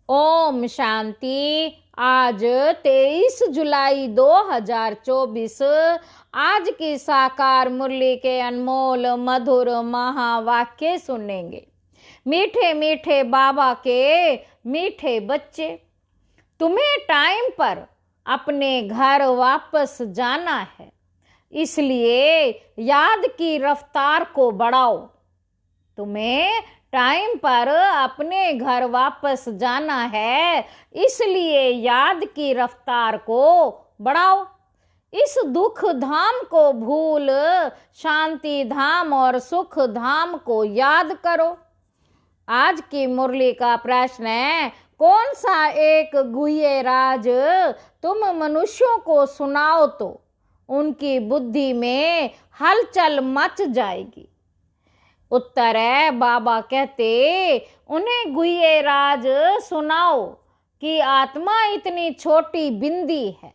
ओम शांति। आज 23 जुलाई 2024 आज की साकार मुरली के अनमोल मधुर महावाक्य सुनेंगे। मीठे मीठे बाबा के मीठे बच्चे, तुम्हें टाइम पर अपने घर वापस जाना है, इसलिए याद की रफ्तार को बढ़ाओ। तुम्हें टाइम पर अपने घर वापस जाना है, इसलिए याद की रफ्तार को बढ़ाओ। इस दुख धाम को भूल शांति धाम और सुख धाम को याद करो। आज की मुरली का प्रश्न है, कौन सा एक गुह्य राज तुम मनुष्यों को सुनाओ तो उनकी बुद्धि में हलचल मच जाएगी। उत्तर है, बाबा कहते उन्हें गुह्य राज सुनाओ कि आत्मा इतनी छोटी बिंदी है,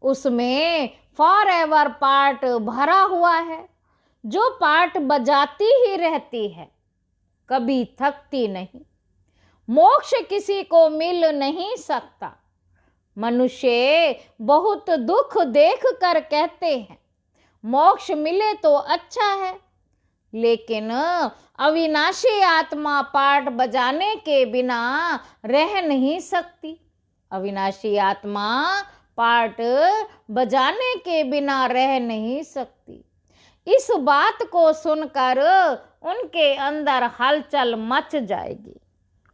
उसमें फॉरएवर पार्ट भरा हुआ है, जो पार्ट बजाती ही रहती है, कभी थकती नहीं। मोक्ष किसी को मिल नहीं सकता। मनुष्य बहुत दुख देख कर कहते हैं मोक्ष मिले तो अच्छा है, लेकिन अविनाशी आत्मा पार्ट बजाने के बिना रह नहीं सकती। अविनाशी आत्मा पार्ट बजाने के बिना रह नहीं सकती। इस बात को सुनकर उनके अंदर हलचल मच जाएगी।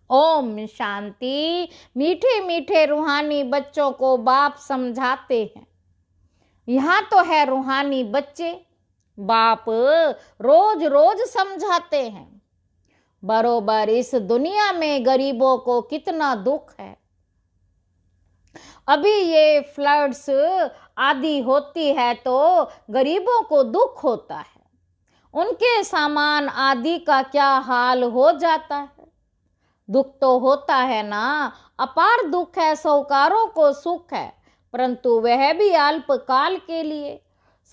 ओम शांति। मीठे मीठे रूहानी बच्चों को बाप समझाते हैं। यहाँ तो है रूहानी बच्चे, बाप रोज रोज समझाते हैं। बरोबर इस दुनिया में गरीबों को कितना दुख है। अभी ये फ्लड्स आदि होती है तो गरीबों को दुख होता है। उनके सामान आदि का क्या हाल हो जाता है। दुख तो होता है ना, अपार दुख है। साहूकारों को सुख है, परंतु वह भी अल्पकाल के लिए।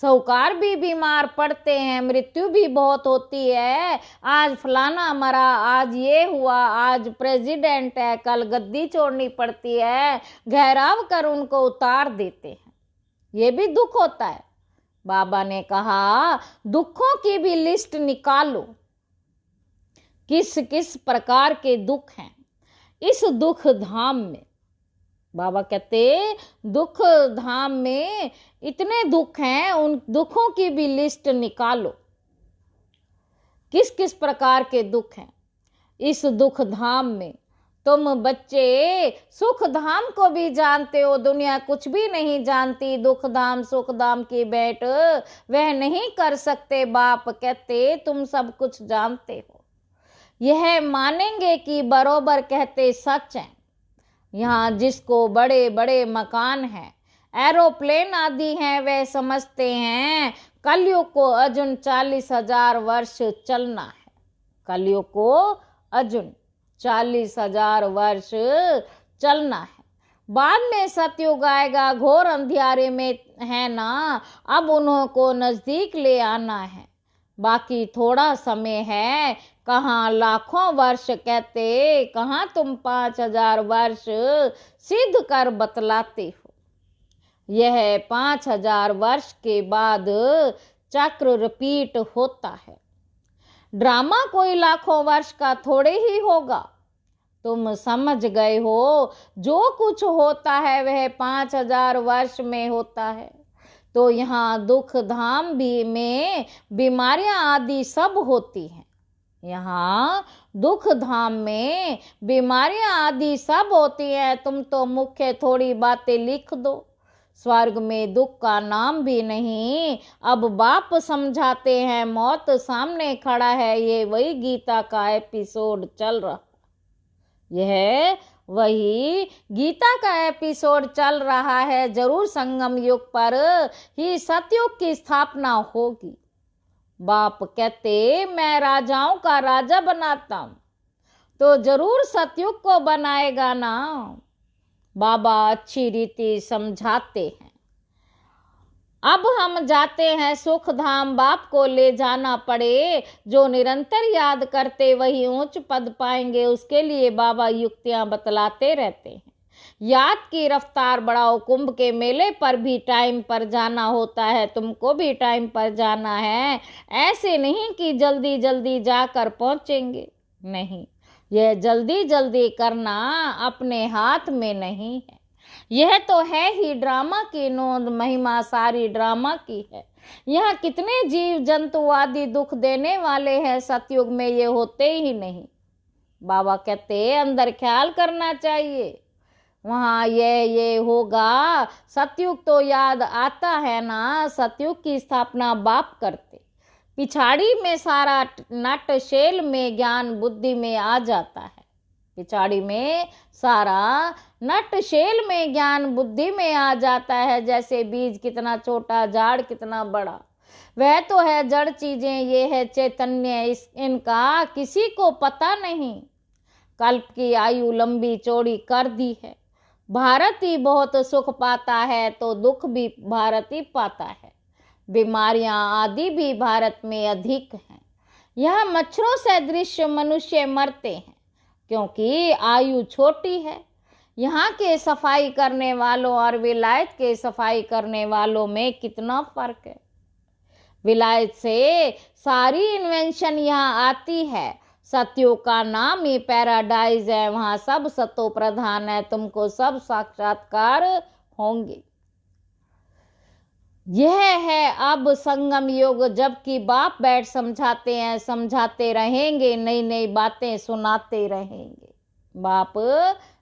साहूकार भी बीमार पड़ते हैं, मृत्यु भी बहुत होती है। आज फलाना मरा, आज ये हुआ, आज प्रेसिडेंट है, कल गद्दी छोड़नी पड़ती है, घेराव कर उनको उतार देते हैं। ये भी दुख होता है। बाबा ने कहा दुखों की भी लिस्ट निकालो, किस किस प्रकार के दुख हैं इस दुख धाम में। बाबा कहते दुख धाम में इतने दुख हैं, उन दुखों की भी लिस्ट निकालो, किस किस प्रकार के दुख हैं इस दुख धाम में। तुम बच्चे सुख धाम को भी जानते हो, दुनिया कुछ भी नहीं जानती। दुख धाम सुख धाम की भेंट वह नहीं कर सकते। बाप कहते तुम सब कुछ जानते हो। यह मानेंगे कि बरोबर कहते सच है। यहाँ जिसको बड़े बड़े मकान हैं, एरोप्लेन आदि हैं, वे समझते हैं कलयुग को अर्जुन 40,000 वर्ष चलना है। कलयुग को अर्जुन 40,000 वर्ष चलना है। बाद में सतयुग आएगा, घोर अंधियारे में है ना, अब उनको नजदीक ले आना है। बाकी थोड़ा समय है, कहाँ लाखों वर्ष कहते, कहाँ तुम 5,000 वर्ष सिद्ध कर बतलाते हो। यह 5,000 वर्ष के बाद चक्र रिपीट होता है। ड्रामा कोई लाखों वर्ष का थोड़े ही होगा। तुम समझ गए हो, जो कुछ होता है वह 5,000 वर्ष में होता है। तो यहाँ दुख धाम भी में बीमारियां आदि सब होती हैं। यहाँ दुख धाम में बीमारियां आदि सब होती हैं। तुम तो मुख्य थोड़ी बातें लिख दो। स्वर्ग में दुख का नाम भी नहीं। अब बाप समझाते हैं, मौत सामने खड़ा है। ये वही गीता का एपिसोड चल रहा, यह वही गीता का एपिसोड चल रहा है। जरूर संगम युग पर ही सतयुग की स्थापना होगी। बाप कहते मैं राजाओं का राजा बनाता हूं, तो जरूर सतयुग को बनाएगा ना। बाबा अच्छी रीति समझाते हैं। अब हम जाते हैं सुख धाम, बाप को ले जाना पड़े। जो निरंतर याद करते वही ऊंच पद पाएंगे, उसके लिए बाबा युक्तियां बतलाते रहते हैं। याद की रफ्तार बढ़ाओ। कुंभ के मेले पर भी टाइम पर जाना होता है, तुमको भी टाइम पर जाना है। ऐसे नहीं कि जल्दी जल्दी जाकर पहुंचेंगे, नहीं, यह जल्दी जल्दी करना अपने हाथ में नहीं है। यह तो है ही ड्रामा की नोंद, महिमा सारी ड्रामा की है। यहाँ कितने जीव जंतु आदि दुख देने वाले हैं, सतयुग में ये होते ही नहीं। बाबा कहते अंदर ख्याल करना चाहिए, वहाँ ये होगा। सतयुग तो याद आता है ना, सतयुग की स्थापना बाप करते। पिछाड़ी में सारा नट शेल में ज्ञान बुद्धि में आ जाता है। पिछाड़ी में सारा नट शेल में ज्ञान बुद्धि में आ जाता है। जैसे बीज कितना छोटा, झाड़ कितना बड़ा, वह तो है जड़ चीजें, ये है चैतन्य, इनका किसी को पता नहीं। कल्प की आयु लंबी चौड़ी कर दी है। भारत ही बहुत सुख पाता है तो दुख भी भारत ही पाता है। बीमारियां आदि भी भारत में अधिक हैं। यहाँ मच्छरों सदृश मनुष्य मरते हैं क्योंकि आयु छोटी है। यहाँ के सफाई करने वालों और विलायत के सफाई करने वालों में कितना फर्क है। विलायत से सारी इन्वेंशन यहाँ आती है। सत्यों का नाम ही पैराडाइज है, वहां सब सतो प्रधान है, तुमको सब साक्षात्कार होंगे। यह है अब संगम युग, जबकि बाप बैठ समझाते हैं, समझाते रहेंगे, नई नई बातें सुनाते रहेंगे। बाप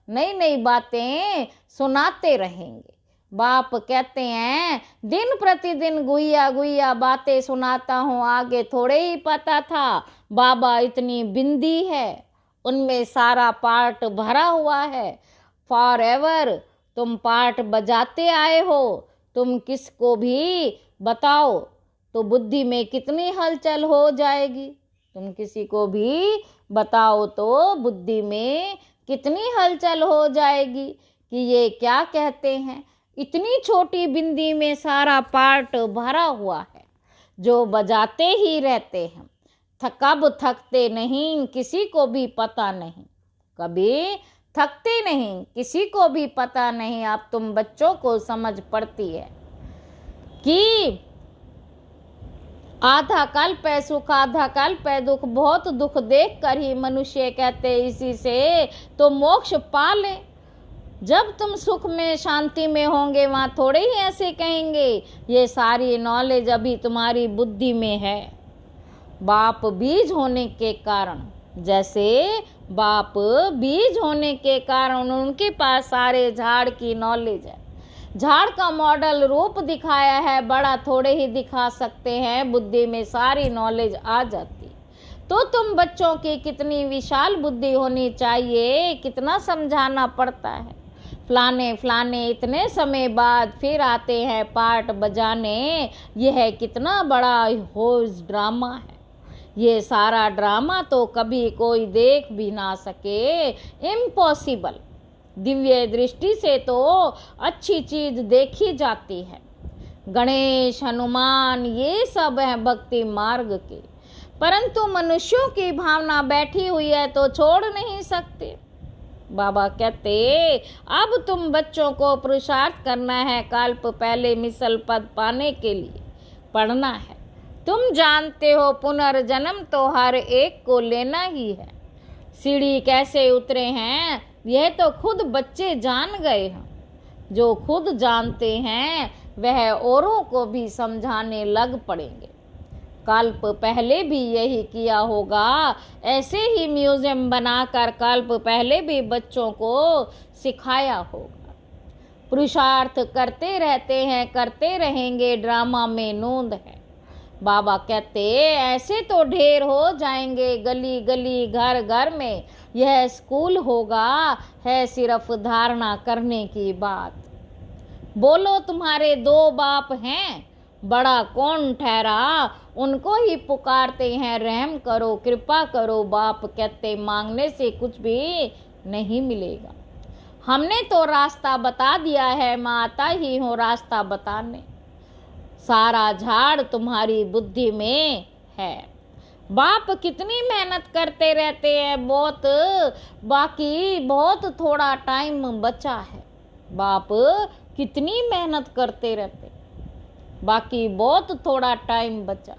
नई नई बातें सुनाते रहेंगे। बाप कहते हैं दिन प्रतिदिन गुइया गुइया बातें सुनाता हूँ, आगे थोड़े ही पता था बाबा इतनी बिंदी है, उनमें सारा पार्ट भरा हुआ है। फॉर एवर तुम पार्ट बजाते आए हो, तुम किसको भी बताओ तो बुद्धि में कितनी हलचल हो जाएगी। तुम किसी को भी बताओ तो बुद्धि में कितनी हलचल हो जाएगी कि ये क्या कहते हैं। इतनी छोटी बिंदी में सारा पार्ट भरा हुआ है, जो बजाते ही रहते हैं। कब थकते नहीं किसी को भी पता नहीं, कभी थकते नहीं किसी को भी पता नहीं। अब तुम बच्चों को समझ पड़ती है कि आधा कल्प है सुख, आधा कल्प है दुख। बहुत दुख देख कर ही मनुष्य कहते इसी से तो मोक्ष पा ले। जब तुम सुख में शांति में होंगे वहां थोड़े ही ऐसे कहेंगे। ये सारी नॉलेज अभी तुम्हारी बुद्धि में है। बाप बीज होने के कारण, जैसे बाप बीज होने के कारण उनके पास सारे झाड़ की नॉलेज है। झाड़ का मॉडल रूप दिखाया है, बड़ा थोड़े ही दिखा सकते हैं, बुद्धि में सारी नॉलेज आ जाती। तो तुम बच्चों की कितनी विशाल बुद्धि होनी चाहिए, कितना समझाना पड़ता है। फलाने फलाने इतने समय बाद फिर आते हैं पार्ट बजाने। यह कितना बड़ा होज ड्रामा है। ये सारा ड्रामा तो कभी कोई देख भी ना सके, इम्पॉसिबल। दिव्य दृष्टि से तो अच्छी चीज देखी जाती है। गणेश हनुमान ये सब हैं भक्ति मार्ग के, परंतु मनुष्यों की भावना बैठी हुई है तो छोड़ नहीं सकते। बाबा कहते अब तुम बच्चों को पुरुषार्थ करना है, कल्प पहले मिसल पद पाने के लिए पढ़ना है। तुम जानते हो पुनर्जन्म तो हर एक को लेना ही है। सीढ़ी कैसे उतरे हैं यह तो खुद बच्चे जान गए हैं। जो खुद जानते हैं वह औरों को भी समझाने लग पड़ेंगे। कल्प पहले भी यही किया होगा, ऐसे ही म्यूजियम बनाकर कल्प पहले भी बच्चों को सिखाया होगा। पुरुषार्थ करते रहते हैं, करते रहेंगे, ड्रामा में नोंद है। बाबा कहते ऐसे तो ढेर हो जाएंगे, गली गली घर घर में यह स्कूल होगा, है सिर्फ धारणा करने की बात। बोलो तुम्हारे दो बाप हैं, बड़ा कौन ठहरा, उनको ही पुकारते हैं, रहम करो कृपा करो। बाप कहते मांगने से कुछ भी नहीं मिलेगा। हमने तो रास्ता बता दिया है, मैं आता ही हूँ रास्ता बताने। सारा झाड़ तुम्हारी बुद्धि में है। बाप कितनी मेहनत करते रहते हैं, बाकी बहुत थोड़ा टाइम बचा है। बाप कितनी मेहनत करते रहते, बाकी बहुत थोड़ा टाइम बचा।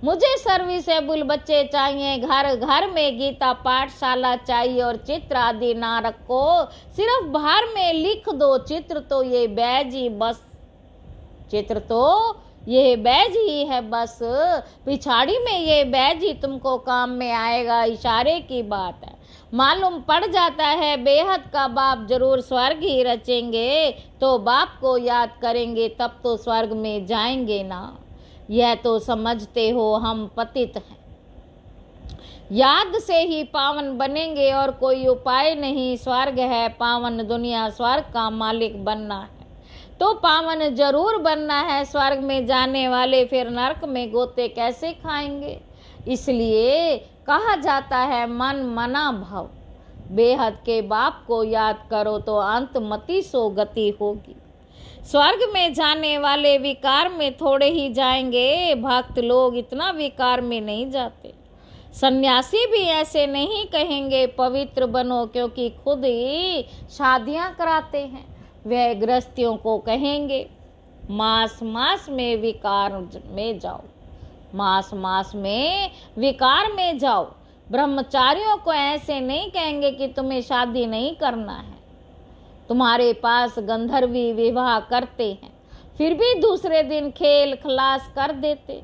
मुझे सर्विसेबल बच्चे चाहिए, घर घर में गीता पाठशाला चाहिए, और चित्र आदि ना रखो, सिर्फ बाहर में लिख दो चित्र तो ये बैज ही बस, चित्र तो ये बैज ही है बस, पिछाड़ी में ये बैज ही तुमको काम में आएगा, इशारे की बात है। मालूम पड़ जाता है बेहद का बाप जरूर स्वर्ग ही रचेंगे, तो बाप को याद करेंगे तब तो स्वर्ग में जाएंगे ना। यह तो समझते हो हम पतित हैं, याद से ही पावन बनेंगे और कोई उपाय नहीं। स्वर्ग है पावन दुनिया, स्वर्ग का मालिक बनना है तो पावन जरूर बनना है। स्वर्ग में जाने वाले फिर नरक में गोते कैसे खाएंगे? इसलिए कहा जाता है मन मना भव, बेहद के बाप को याद करो तो अंत मति सो गति होगी। स्वर्ग में जाने वाले विकार में थोड़े ही जाएंगे, भक्त लोग इतना विकार में नहीं जाते। सन्यासी भी ऐसे नहीं कहेंगे पवित्र बनो, क्योंकि खुद ही शादियां कराते हैं। वह गृहस्थियों को कहेंगे मास मास में विकार में जाओ, मास मास में विकार में जाओ। ब्रह्मचारियों को ऐसे नहीं कहेंगे कि तुम्हें शादी नहीं करना है। तुम्हारे पास गंधर्वी विवाह करते हैं, फिर भी दूसरे दिन खेल खलास कर देते।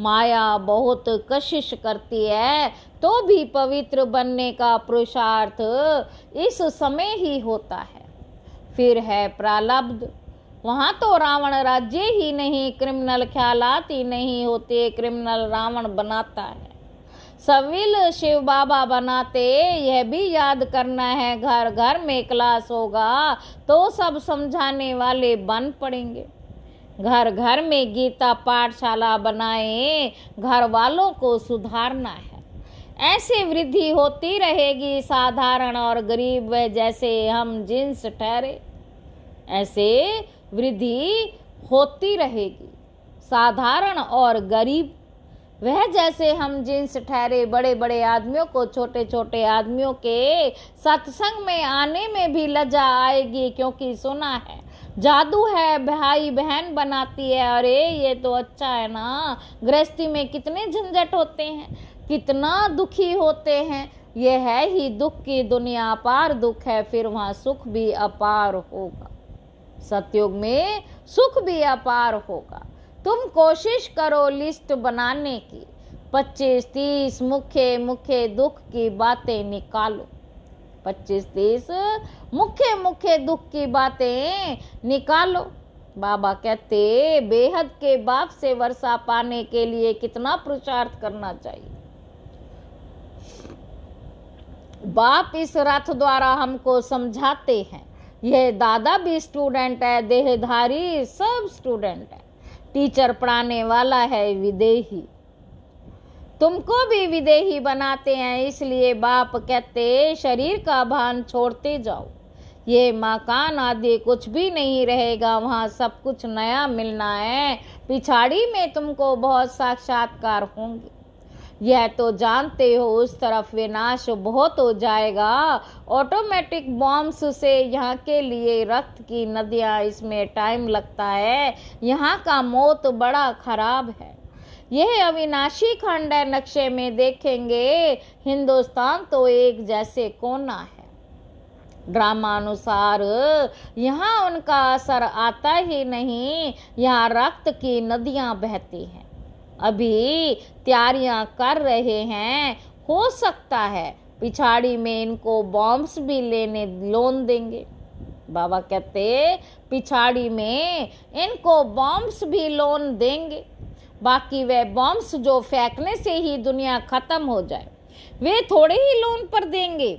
माया बहुत कशिश करती है, तो भी पवित्र बनने का पुरुषार्थ इस समय ही होता है। फिर है प्रारब्ध, वहाँ तो रावण राज्य ही नहीं, क्रिमिनल ख्यालात ही नहीं होते, क्रिमिनल रावण बनाता है। सविल शिव बाबा बनाते, यह भी याद करना है। घर घर में क्लास होगा तो सब समझाने वाले बन पड़ेंगे। घर घर में गीता पाठशाला बनाए, घर वालों को सुधारना है। ऐसे वृद्धि होती रहेगी, साधारण और गरीब वह जैसे हम जिन्स ठहरे। ऐसे वृद्धि होती रहेगी, साधारण और गरीब वह जैसे हम जिन्स ठहरे। बड़े बड़े आदमियों को छोटे छोटे आदमियों के सत्संग में आने में भी लज्जा आएगी, क्योंकि सुना है जादू है, भाई बहन बनाती है। अरे ये तो अच्छा है ना, गृहस्थी में कितने झंझट होते हैं, कितना दुखी होते हैं। ये है ही दुख की दुनिया, अपार दुख है, फिर वहाँ सुख भी अपार होगा। सतयुग में सुख भी अपार होगा। तुम कोशिश करो लिस्ट बनाने की, 25-30 मुख्य मुख्य दुख की बातें निकालो। 25-30 मुख्य मुख्य दुख की बातें निकालो। बाबा कहते बेहद के बाप से वर्षा पाने के लिए कितना पुरुषार्थ करना चाहिए। बाप इस रथ द्वारा हमको समझाते हैं। यह दादा भी स्टूडेंट है, देहधारी सब स्टूडेंट है। टीचर पढ़ाने वाला है विदेही, तुमको भी विदेही बनाते हैं। इसलिए बाप कहते शरीर का भान छोड़ते जाओ। ये मकान आदि कुछ भी नहीं रहेगा, वहाँ सब कुछ नया मिलना है। पिछाड़ी में तुमको बहुत साक्षात्कार होंगे, यह तो जानते हो। उस तरफ विनाश बहुत हो जाएगा। ऑटोमेटिक बॉम्ब्स से यहाँ के लिए रक्त की नदियाँ, इसमें टाइम लगता है। यहाँ का मौत बड़ा खराब है। यह अविनाशी खंड है, नक्शे में देखेंगे हिंदुस्तान तो एक जैसे कोना है। ड्रामानुसार यहाँ उनका असर आता ही नहीं, यहाँ रक्त की नदियाँ बहती हैं। अभी तैयारियां कर रहे हैं, हो सकता है पिछाड़ी में इनको बॉम्ब्स भी लेने लोन देंगे। बाबा कहते पिछाड़ी में इनको बॉम्ब्स भी लोन देंगे। बाकी वे बॉम्ब्स जो फेंकने से ही दुनिया खत्म हो जाए, वे थोड़े ही लोन पर देंगे,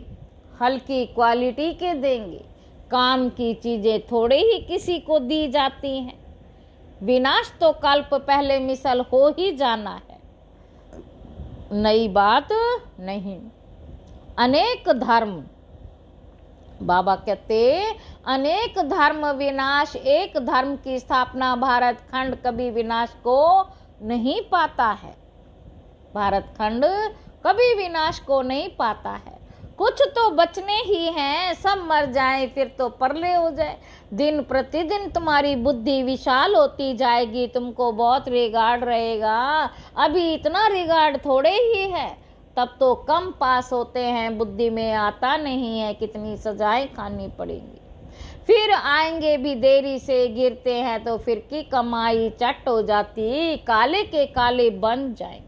हल्की क्वालिटी के देंगे। काम की चीजें थोड़े ही किसी को दी जाती हैं। विनाश तो कल्प पहले मिसल हो ही जाना है, नई बात नहीं। अनेक धर्म बाबा कहते अनेक धर्म विनाश, एक धर्म की स्थापना। भारत खंड कभी विनाश को नहीं पाता है। भारत खंड कभी विनाश को नहीं पाता है। कुछ तो बचने ही हैं, सब मर जाएं फिर तो प्रलय हो जाए। दिन प्रतिदिन तुम्हारी बुद्धि विशाल होती जाएगी, तुमको बहुत रिगार्ड रहेगा। अभी इतना रिगार्ड थोड़े ही है, तब तो कम पास होते हैं, बुद्धि में आता नहीं है, कितनी सजाएं खानी पड़ेंगी। फिर आएंगे भी देरी से, गिरते हैं तो फिर की कमाई चट हो जाती, काले के काले बन जाएंगे।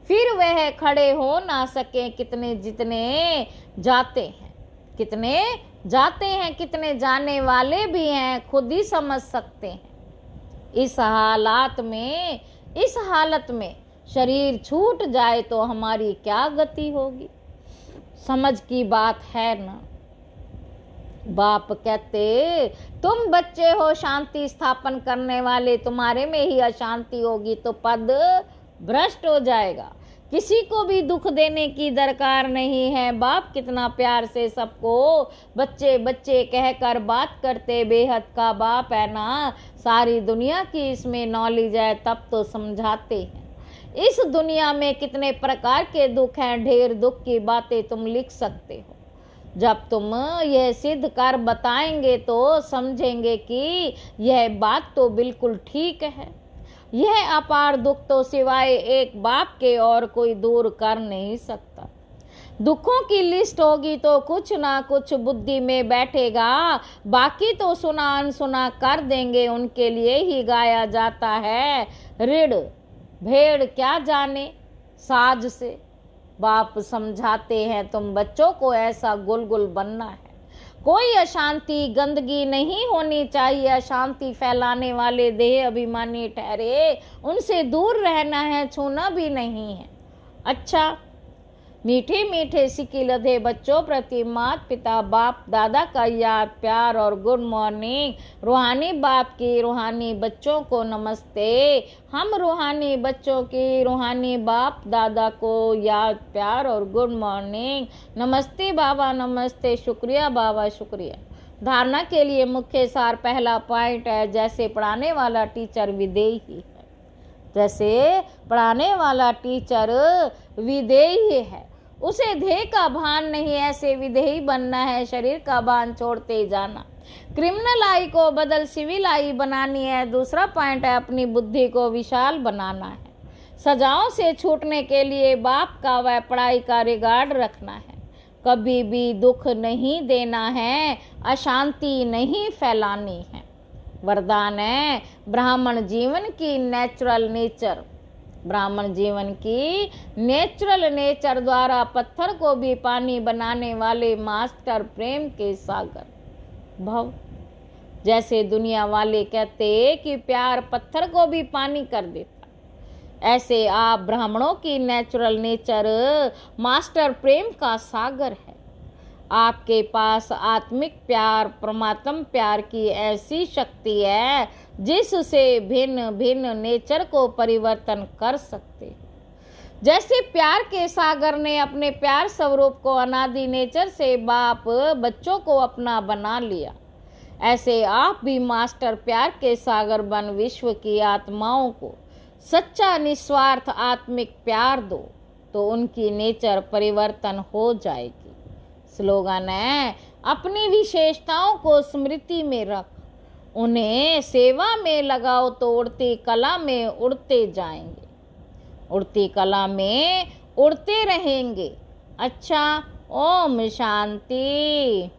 फिर वह खड़े हो ना सके, कितने जितने जाते हैं, कितने जाते हैं, कितने जाने वाले भी हैं, खुद ही समझ सकते हैं। इस हालत में शरीर छूट जाए तो हमारी क्या गति होगी। समझ की बात है ना। बाप कहते तुम बच्चे हो शांति स्थापन करने वाले, तुम्हारे में ही अशांति होगी तो पद भ्रष्ट हो जाएगा। किसी को भी दुख देने की दरकार नहीं है। बाप कितना प्यार से सबको बच्चे बच्चे कहकर बात करते, बेहद का बाप है ना। सारी दुनिया की इसमें नॉलेज है, तब तो समझाते हैं। इस दुनिया में कितने प्रकार के दुख हैं, ढेर दुख की बातें तुम लिख सकते हो। जब तुम यह सिद्ध कर बताएंगे तो समझेंगे कि यह बात तो बिल्कुल ठीक है। यह अपार दुख तो सिवाय एक बाप के और कोई दूर कर नहीं सकता। दुखों की लिस्ट होगी तो कुछ ना कुछ बुद्धि में बैठेगा, बाकी तो सुना अनसुना कर देंगे। उनके लिए ही गाया जाता है, ऋण भेड़ क्या जाने साज से। बाप समझाते हैं तुम बच्चों को ऐसा गुलगुल बनना है। कोई अशांति गंदगी नहीं होनी चाहिए। अशांति फैलाने वाले देह अभिमानी ठहरे, उनसे दूर रहना है, छूना भी नहीं है। अच्छा, मीठे मीठे सिक्के लदे बच्चों प्रति माता पिता बाप दादा का याद प्यार और गुड मॉर्निंग। रूहानी बाप की रूहानी बच्चों को नमस्ते। हम रूहानी बच्चों की रूहानी बाप दादा को याद प्यार और गुड मॉर्निंग। नमस्ते बाबा, नमस्ते, शुक्रिया बाबा, शुक्रिया। धारणा के लिए मुख्य सार पहला पॉइंट है, जैसे पढ़ाने वाला टीचर विधेयी है। जैसे पढ़ाने वाला टीचर विधेयी है, उसे ध्येय का भान नहीं, ऐसे विधेयी बनना है। शरीर का भान छोड़ते जाना। क्रिमिनल आई को बदल सिविल आई बनानी है। दूसरा पॉइंट है, अपनी बुद्धि को विशाल बनाना है। सजाओं से छूटने के लिए बाप का व पढ़ाई का रिगार्ड रखना है। कभी भी दुख नहीं देना है, अशांति नहीं फैलानी है। वरदान है ब्राह्मण जीवन की नेचुरल नेचर। ब्राह्मण जीवन की नेचुरल नेचर द्वारा पत्थर को भी पानी बनाने वाले मास्टर प्रेम के सागर भव। जैसे दुनिया वाले कहते कि प्यार पत्थर को भी पानी कर देता, ऐसे आप ब्राह्मणों की नेचुरल नेचर मास्टर प्रेम का सागर है। आपके पास आत्मिक प्यार, परमात्म प्यार की ऐसी शक्ति है जिससे भिन्न भिन्न नेचर को परिवर्तन कर सकते हो। जैसे प्यार के सागर ने अपने प्यार स्वरूप को अनादि नेचर से बाप बच्चों को अपना बना लिया, ऐसे आप भी मास्टर प्यार के सागर बन विश्व की आत्माओं को सच्चा निस्वार्थ आत्मिक प्यार दो, तो उनकी नेचर परिवर्तन हो जाएगी। स्लोगन है, अपनी विशेषताओं को स्मृति में रख, उन्हें सेवा में लगाओ तो उड़ती कला में उड़ते जाएंगे, उड़ती कला में उड़ते रहेंगे। अच्छा, ओम शांति।